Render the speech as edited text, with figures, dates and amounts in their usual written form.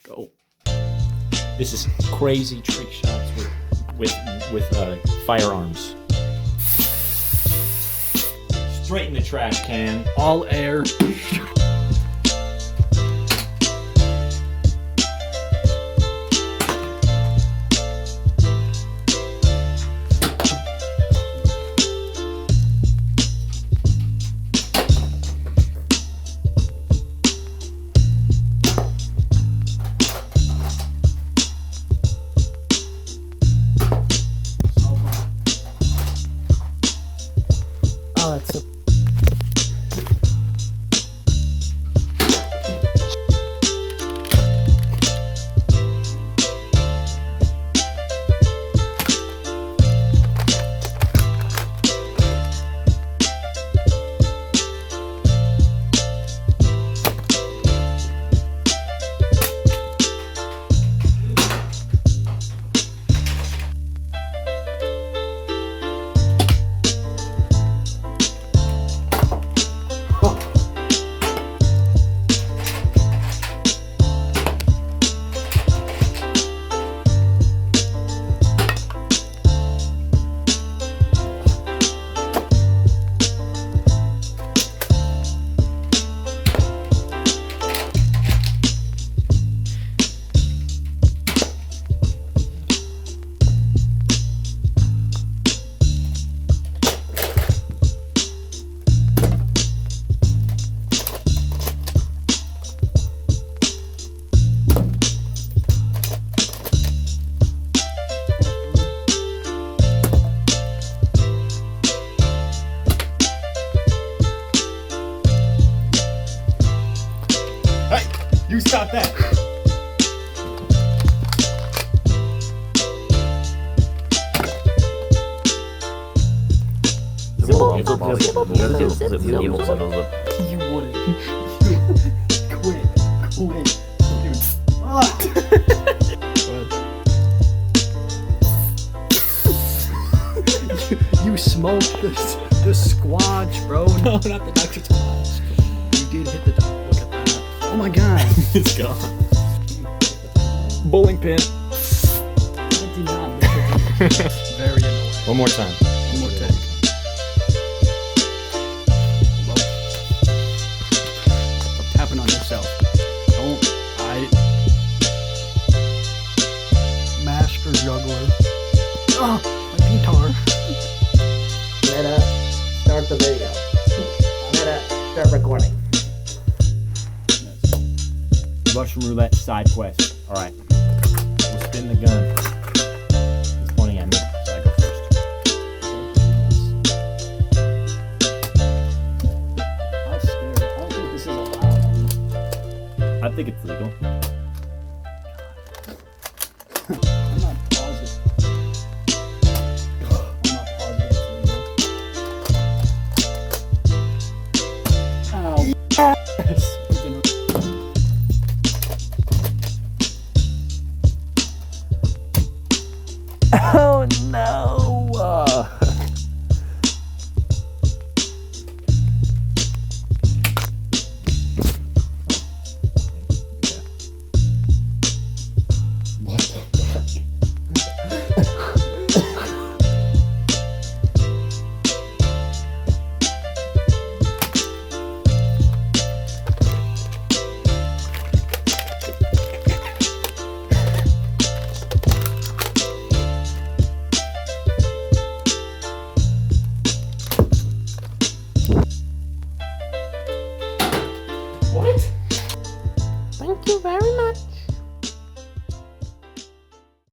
Go. This is crazy trick shots with firearms. Straight in the trash can. All air. Oh, that's so. You stop that. You wouldn't. Quit. You smoked the squatch, bro. No, not the Dr. Tosh. You did hit the dog. Look at that. Oh my god. It's gone. Bowling pin. I did not look at that. Very annoying. One more time. One more take. Stop tapping on yourself. Don't. Master juggler. Oh, my guitar. Meta, start the video. Meta, start recording. Russian roulette side quest. Alright. We'll spin the gun. He's pointing at me, so I go first. I'm scared. I don't think this is allowed. I think it's legal. I'm not positive. I'm not positive it's legal. Ow. Yes. Oh no! What the fuck? Thank you very much.